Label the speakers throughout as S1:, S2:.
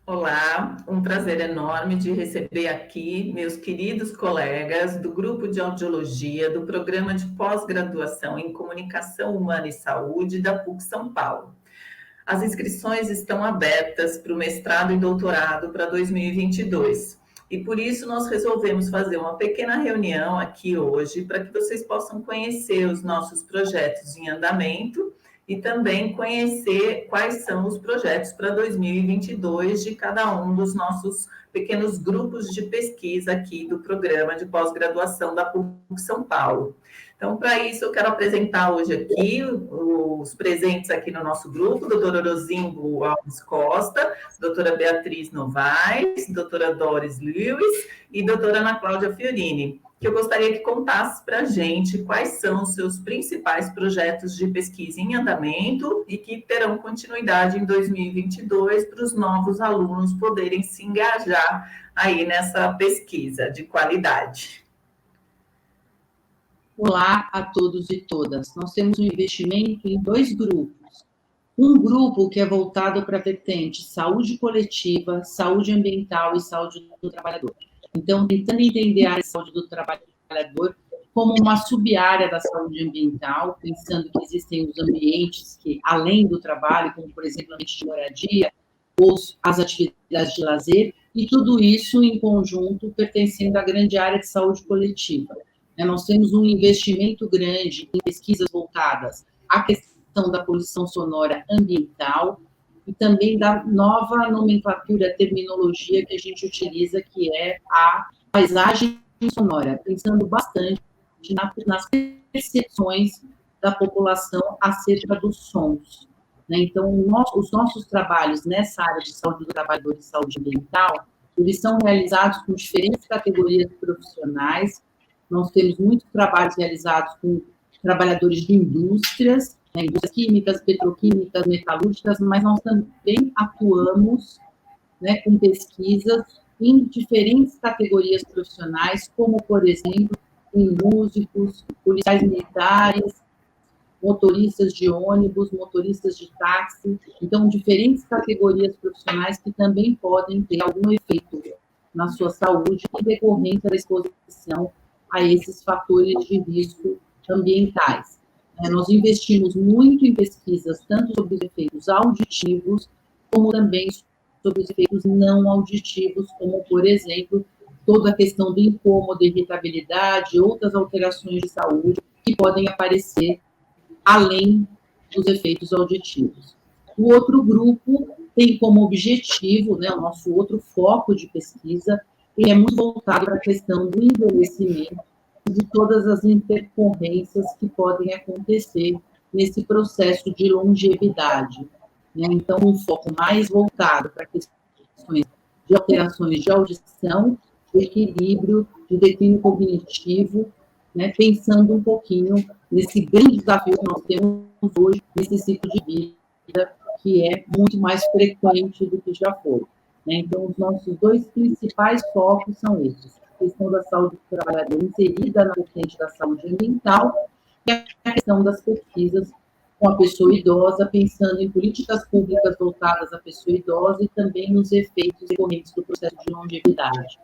S1: Olá, um prazer enorme de receber aqui meus queridos colegas do Grupo de Audiologia do Programa de Pós-Graduação em Comunicação Humana e Saúde da PUC São Paulo. As inscrições estão abertas para o mestrado e doutorado para 2022. E por isso nós resolvemos fazer uma pequena reunião aqui hoje para que vocês possam conhecer os nossos projetos em andamento e também conhecer quais são os projetos para 2022 de cada um dos nossos pequenos grupos de pesquisa aqui do programa de pós-graduação da PUC São Paulo. Então, para isso, eu quero apresentar hoje aqui os presentes aqui no nosso grupo, doutora Orozimbo Alves Costa, doutora Beatriz Novaes, doutora Doris Lewis e doutora Ana Cláudia Fiorini, que eu gostaria que contasse para a gente quais são os seus principais projetos de pesquisa em andamento e que terão continuidade em 2022 para os novos alunos poderem se engajar aí nessa pesquisa de qualidade.
S2: Olá a todos e todas. Nós temos um investimento em dois grupos. Um grupo que é voltado para a vertente saúde coletiva, saúde ambiental e saúde do trabalhador. Então, tentando entender a saúde do trabalhador como uma sub-área da saúde ambiental, pensando que existem os ambientes que, além do trabalho, como, por exemplo, o ambiente de moradia, ou as atividades de lazer, e tudo isso em conjunto pertencendo à grande área de saúde coletiva. Nós temos um investimento grande em pesquisas voltadas à questão da poluição sonora ambiental e também da nova nomenclatura, terminologia que a gente utiliza, que é a paisagem sonora, pensando bastante nas percepções da população acerca dos sons. Então, os nossos trabalhos nessa área de saúde do trabalhador e saúde ambiental, eles são realizados com diferentes categorias profissionais. Nós temos muitos trabalhos realizados com trabalhadores de indústrias, indústrias químicas, petroquímicas, metalúrgicas, mas nós também atuamos com pesquisas em diferentes categorias profissionais, como, por exemplo, em músicos, policiais militares, motoristas de ônibus, motoristas de táxi. Então, diferentes categorias profissionais que também podem ter algum efeito na sua saúde em decorrência da exposição a esses fatores de risco ambientais. Nós investimos muito em pesquisas, tanto sobre os efeitos auditivos, como também sobre os efeitos não auditivos, como, por exemplo, toda a questão do incômodo, irritabilidade, outras alterações de saúde que podem aparecer além dos efeitos auditivos. O outro grupo tem como objetivo, o nosso outro foco de pesquisa, ele é muito voltado para a questão do envelhecimento e de todas as intercorrências que podem acontecer nesse processo de longevidade. Então, um foco mais voltado para questões de alterações de audição, de equilíbrio, de declínio cognitivo, pensando um pouquinho nesse grande desafio que nós temos hoje, nesse ciclo de vida, que é muito mais frequente do que já foi. Então, os nossos dois principais focos são esses: a questão da saúde do trabalhador inserida na vertente da saúde ambiental e a questão das pesquisas com a pessoa idosa, pensando em políticas públicas voltadas à pessoa idosa e também nos efeitos decorrentes do processo de longevidade.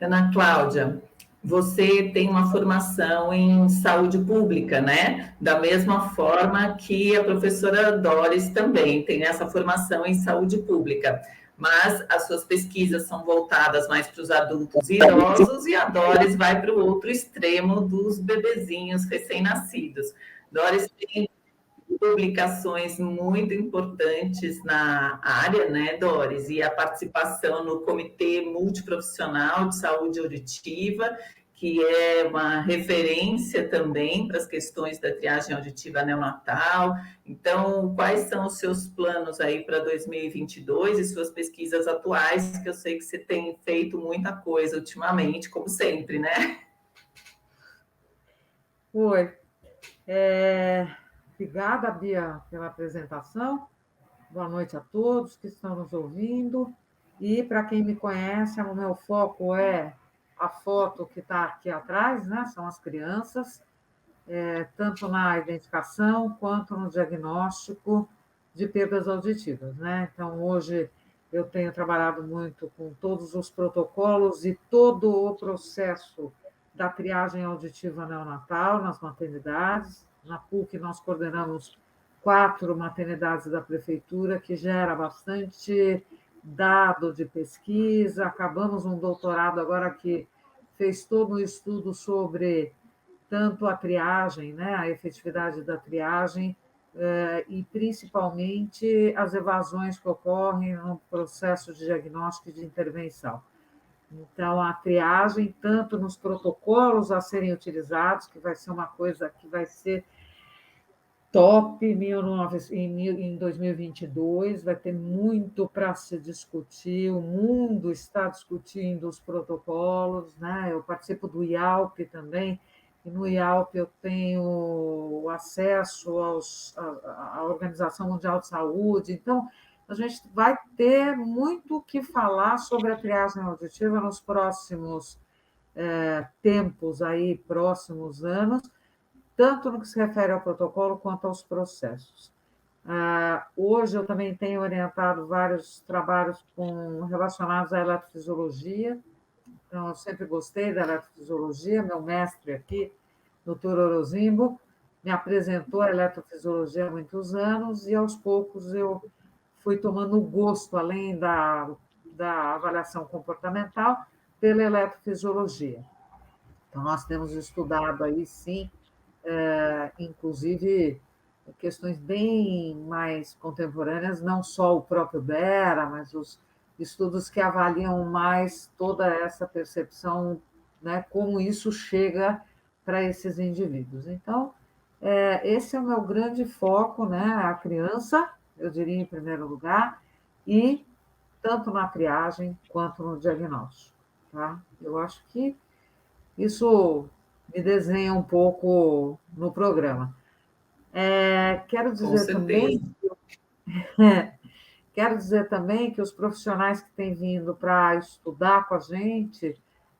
S1: Ana Cláudia, você tem uma formação em saúde pública, né? Da mesma forma que a professora Doris também tem essa formação em saúde pública. Mas as suas pesquisas são voltadas mais para os adultos e idosos, e a Doris vai para o outro extremo dos bebezinhos recém-nascidos. Doris tem publicações muito importantes na área, né, Doris? E a participação no Comitê Multiprofissional de Saúde Auditiva, que é uma referência também para as questões da triagem auditiva neonatal. Então, quais são os seus planos aí para 2022 e suas pesquisas atuais, que eu sei que você tem feito muita coisa ultimamente, como sempre, né?
S3: Oi. Obrigada, Bia, pela apresentação. Boa noite a todos que estão nos ouvindo. E, para quem me conhece, o meu foco é a foto que está aqui atrás, né? São as crianças. tanto na identificação quanto no diagnóstico de perdas auditivas, né? Então, hoje eu tenho trabalhado muito com todos os protocolos e todo o processo da triagem auditiva neonatal nas maternidades. Na PUC, nós coordenamos 4 maternidades da prefeitura, que gera bastante dado de pesquisa. Acabamos um doutorado agora que fez todo um estudo sobre tanto a triagem, né, a efetividade da triagem, e principalmente as evasões que ocorrem no processo de diagnóstico e de intervenção. Então, a triagem, tanto nos protocolos a serem utilizados, que vai ser uma coisa que vai ser top em 2022, vai ter muito para se discutir, o mundo está discutindo os protocolos, né? Eu participo do IALP também, e no IALP eu tenho acesso à Organização Mundial de Saúde, então a gente vai ter muito o que falar sobre a triagem auditiva nos próximos tempos, aí, próximos anos, tanto no que se refere ao protocolo quanto aos processos. Hoje eu também tenho orientado vários trabalhos relacionados à eletrofisiologia, então eu sempre gostei da eletrofisiologia, meu mestre aqui, doutor Orozimbo, me apresentou a eletrofisiologia há muitos anos e aos poucos eu fui tomando gosto, além da avaliação comportamental, pela eletrofisiologia. Então, nós temos estudado aí, sim, inclusive questões bem mais contemporâneas, não só o próprio Bera, mas os estudos que avaliam mais toda essa percepção, né, como isso chega para esses indivíduos. Então, esse é o meu grande foco, né, a criança, eu diria em primeiro lugar, e tanto na triagem quanto no diagnóstico. Tá? Eu acho que isso me desenha um pouco no programa. Quero
S1: Com
S3: dizer
S1: certeza.
S3: também, quero dizer também que os profissionais que têm vindo para estudar com a gente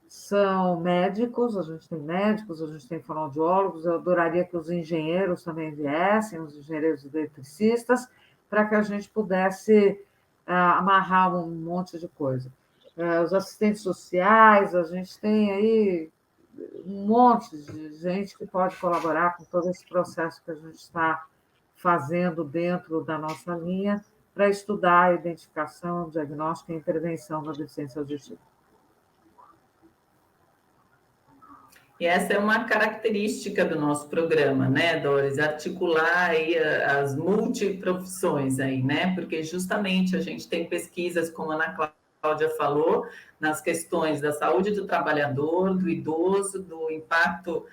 S3: são médicos, a gente tem médicos, a gente tem fonoaudiólogos, eu adoraria que os engenheiros também viessem, os engenheiros eletricistas, para que a gente pudesse amarrar um monte de coisa. Os assistentes sociais, a gente tem aí um monte de gente que pode colaborar com todo esse processo que a gente está fazendo dentro da nossa linha para estudar a identificação, diagnóstico e intervenção da deficiência auditiva.
S1: E essa é uma característica do nosso programa, né, Doris? Articular aí as multiprofissões aí, né? Porque justamente a gente tem pesquisas, como a Ana Cláudia falou, nas questões da saúde do trabalhador, do idoso, do impacto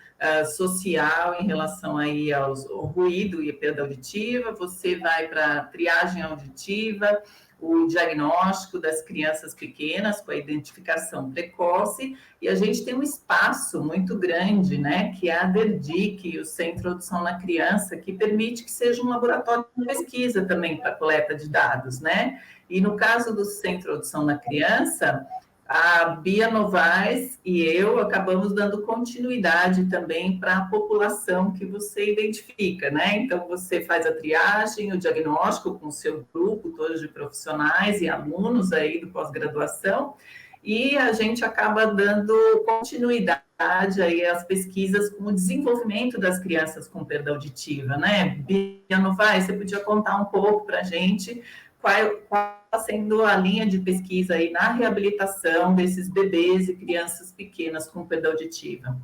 S1: social em relação aí ao ruído e a perda auditiva. Você vai para a triagem auditiva, o diagnóstico das crianças pequenas com a identificação precoce, e a gente tem um espaço muito grande, né, que é a DERDIC, o Centro de Audição na Criança, que permite que seja um laboratório de pesquisa também para coleta de dados, né? E no caso do Centro de Audição na Criança, a Bia Novaes e eu acabamos dando continuidade também para a população que você identifica, né? Então, você faz a triagem, o diagnóstico com o seu grupo, todos de profissionais e alunos aí do pós-graduação, e a gente acaba dando continuidade aí às pesquisas com o desenvolvimento das crianças com perda auditiva, né? Bia Novaes, você podia contar um pouco para a gente qual está sendo a linha de pesquisa aí na reabilitação desses bebês e crianças pequenas com perda auditiva?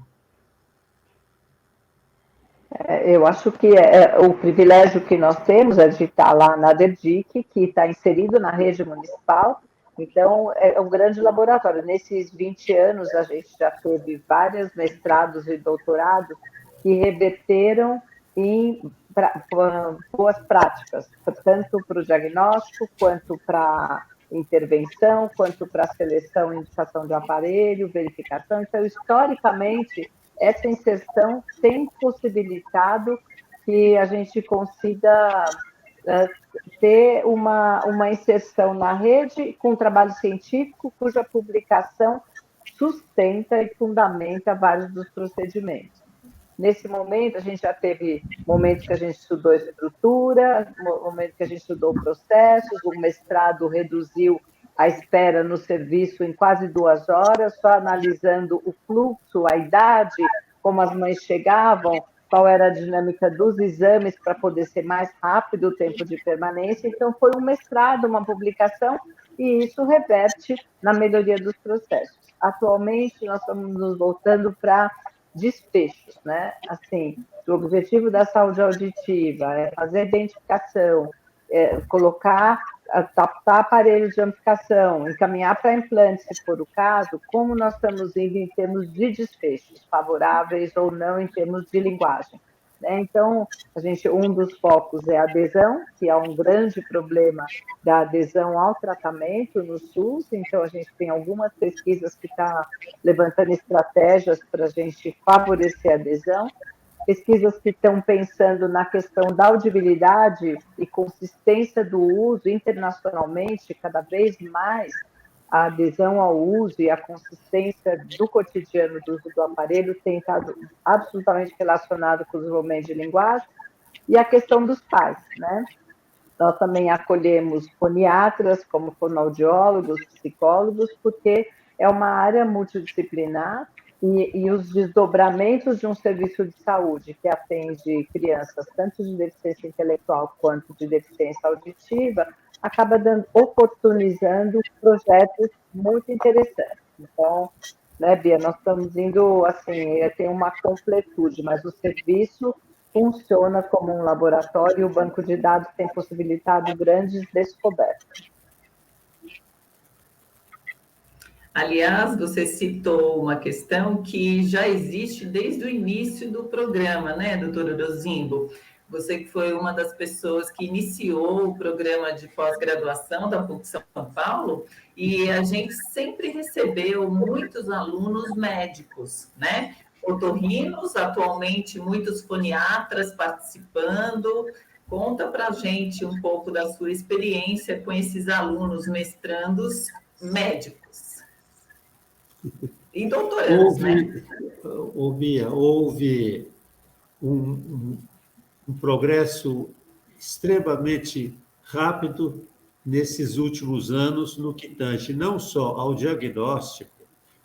S4: Eu acho que o privilégio que nós temos é de estar lá na DERDIC, que está inserido na rede municipal, então é um grande laboratório. Nesses 20 anos, a gente já teve vários mestrados e doutorados que reverteram em boas práticas, tanto para o diagnóstico, quanto para intervenção, quanto para seleção e indicação de aparelho, verificação. Então, historicamente, essa inserção tem possibilitado que a gente consiga ter uma inserção na rede com trabalho científico, cuja publicação sustenta e fundamenta vários dos procedimentos. Nesse momento, a gente já teve momentos que a gente estudou estrutura, momentos que a gente estudou processos, o mestrado reduziu a espera no serviço em quase 2 horas, só analisando o fluxo, a idade, como as mães chegavam, qual era a dinâmica dos exames para poder ser mais rápido o tempo de permanência. Então, foi um mestrado, uma publicação, e isso reverte na melhoria dos processos. Atualmente, nós estamos nos voltando para desfechos, né? Assim, o objetivo da saúde auditiva é fazer a identificação, colocar, adaptar aparelhos de amplificação, encaminhar para implante, se for o caso, como nós estamos indo em termos de desfechos, favoráveis ou não em termos de linguagem. Então, um dos focos é a adesão, que é um grande problema da adesão ao tratamento no SUS, então a gente tem algumas pesquisas que estão levantando estratégias para a gente favorecer a adesão, pesquisas que estão pensando na questão da audibilidade e consistência do uso internacionalmente, cada vez mais a adesão ao uso e a consistência do cotidiano do uso do aparelho tem estado absolutamente relacionado com o desenvolvimento de linguagem, e a questão dos pais, né? Nós também acolhemos foniatras, como fonoaudiólogos, psicólogos, porque é uma área multidisciplinar e os desdobramentos de um serviço de saúde que atende crianças tanto de deficiência intelectual quanto de deficiência auditiva acaba oportunizando projetos muito interessantes. Então, né, Bia, nós estamos indo, assim, tem uma completude, mas o serviço funciona como um laboratório e o banco de dados tem possibilitado grandes descobertas.
S1: Aliás, você citou uma questão que já existe desde o início do programa, né, doutora Orozimbo? Você que foi uma das pessoas que iniciou o programa de pós-graduação da PUC São Paulo, e a gente sempre recebeu muitos alunos médicos, né? Otorrinos, atualmente muitos foniatras participando. Conta para a gente um pouco da sua experiência com esses alunos mestrandos médicos. E doutorandos, né?
S5: Bia, houve um progresso extremamente rápido nesses últimos anos no que tange não só ao diagnóstico,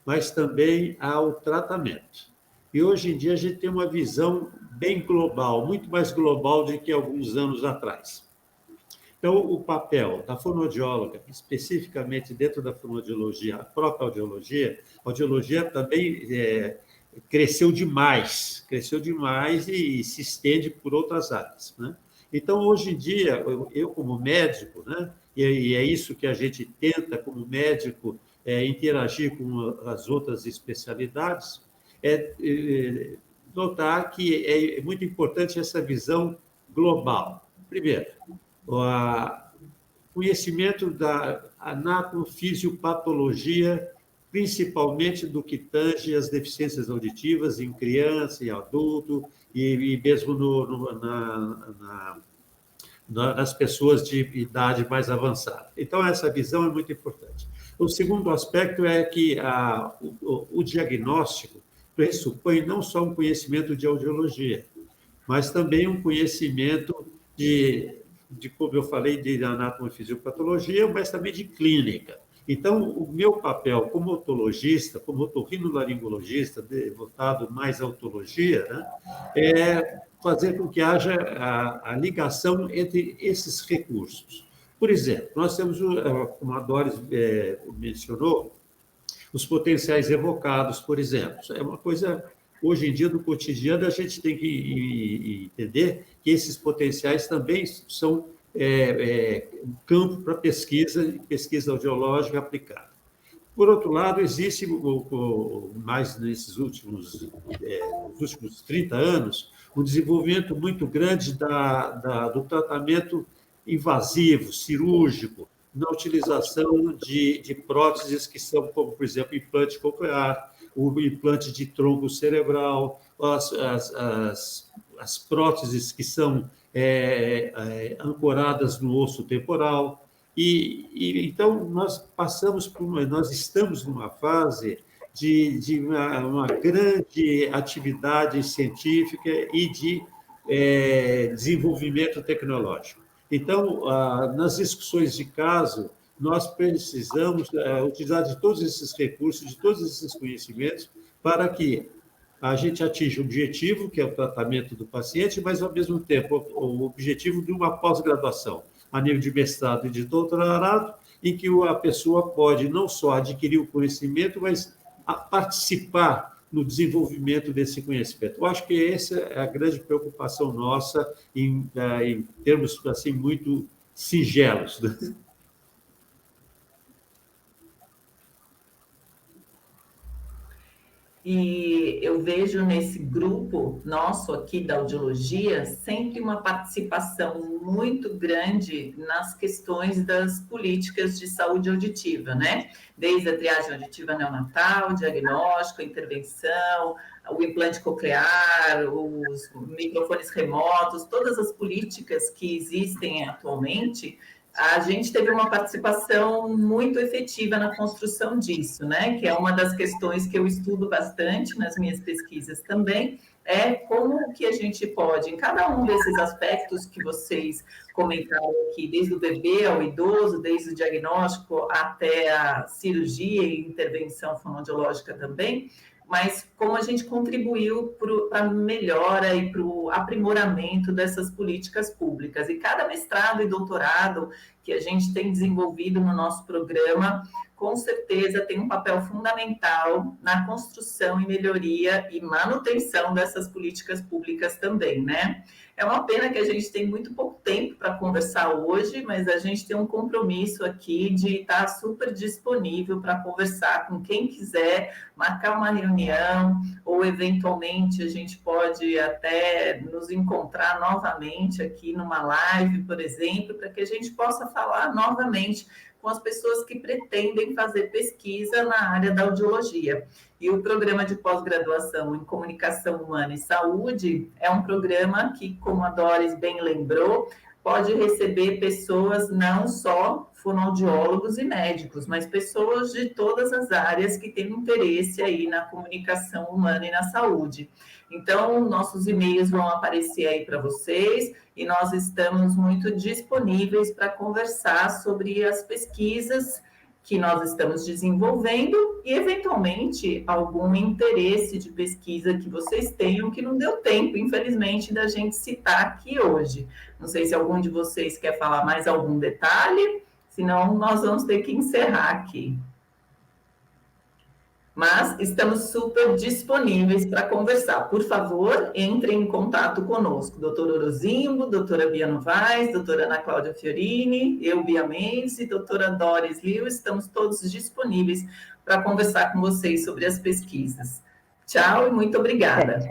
S5: mas também ao tratamento. E hoje em dia a gente tem uma visão bem global, muito mais global do que alguns anos atrás. Então, o papel da fonoaudióloga, especificamente dentro da fonoaudiologia, a própria a audiologia também cresceu demais e se estende por outras áreas, né? Então, hoje em dia, eu como médico, né, e é isso que a gente tenta como médico, interagir com as outras especialidades, notar que é muito importante essa visão global. Primeiro, o conhecimento da anatofisiopatologia, principalmente do que tange as deficiências auditivas em criança, em adulto e mesmo nas pessoas de idade mais avançada. Então, essa visão é muito importante. O segundo aspecto é que o diagnóstico pressupõe não só um conhecimento de audiologia, mas também um conhecimento de como eu falei, de anatomofisiopatologia, mas também de clínica. Então, o meu papel como otologista, como otorrinolaringologista, voltado mais à otologia, né, é fazer com que haja a ligação entre esses recursos. Por exemplo, nós temos, como a Doris mencionou, os potenciais evocados, por exemplo. É uma coisa, hoje em dia, do cotidiano, a gente tem que entender que esses potenciais também são um campo para pesquisa audiológica aplicada. Por outro lado, existe, mais nesses últimos 30 anos, um desenvolvimento muito grande do tratamento invasivo, cirúrgico, na utilização de próteses que são, como, por exemplo, implante coclear, o implante de tronco cerebral, as próteses que são ancoradas no osso temporal. Então, nós estamos numa fase de uma grande atividade científica e de desenvolvimento tecnológico. Então, nas discussões de caso, nós precisamos utilizar de todos esses recursos, de todos esses conhecimentos, para que a gente atinja o objetivo, que é o tratamento do paciente, mas, ao mesmo tempo, o objetivo de uma pós-graduação, a nível de mestrado e de doutorado, em que a pessoa pode não só adquirir o conhecimento, mas participar no desenvolvimento desse conhecimento. Eu acho que essa é a grande preocupação nossa em termos assim muito singelos.
S1: E eu vejo nesse grupo nosso aqui da audiologia sempre uma participação muito grande nas questões das políticas de saúde auditiva, né? Desde a triagem auditiva neonatal, diagnóstico, intervenção, o implante coclear, os microfones remotos, todas as políticas que existem atualmente, a gente teve uma participação muito efetiva na construção disso, né? Que é uma das questões que eu estudo bastante nas minhas pesquisas também, é como que a gente pode, em cada um desses aspectos que vocês comentaram aqui, desde o bebê ao idoso, desde o diagnóstico até a cirurgia e intervenção fonoaudiológica também, mas como a gente contribuiu para a melhora e para o aprimoramento dessas políticas públicas. E cada mestrado e doutorado que a gente tem desenvolvido no nosso programa, com certeza tem um papel fundamental na construção e melhoria e manutenção dessas políticas públicas também, né? É uma pena que a gente tem muito pouco tempo para conversar hoje, mas a gente tem um compromisso aqui de estar super disponível para conversar com quem quiser, marcar uma reunião, ou eventualmente a gente pode até nos encontrar novamente aqui numa live, por exemplo, para que a gente possa falar novamente com as pessoas que pretendem fazer pesquisa na área da audiologia. E o programa de pós-graduação em comunicação humana e saúde é um programa que, como a Doris bem lembrou, pode receber pessoas não só fonoaudiólogos e médicos, mas pessoas de todas as áreas que têm interesse aí na comunicação humana e na saúde. Então, nossos e-mails vão aparecer aí para vocês e nós estamos muito disponíveis para conversar sobre as pesquisas que nós estamos desenvolvendo e, eventualmente, algum interesse de pesquisa que vocês tenham que não deu tempo, infelizmente, da gente citar aqui hoje. Não sei se algum de vocês quer falar mais algum detalhe, senão nós vamos ter que encerrar aqui. Mas estamos super disponíveis para conversar. Por favor, entrem em contato conosco. Doutor Orozimbo, doutora Bia Novaes, doutora Ana Cláudia Fiorini, eu, Bia Mendes, e doutora Doris Liu, estamos todos disponíveis para conversar com vocês sobre as pesquisas. Tchau e muito obrigada.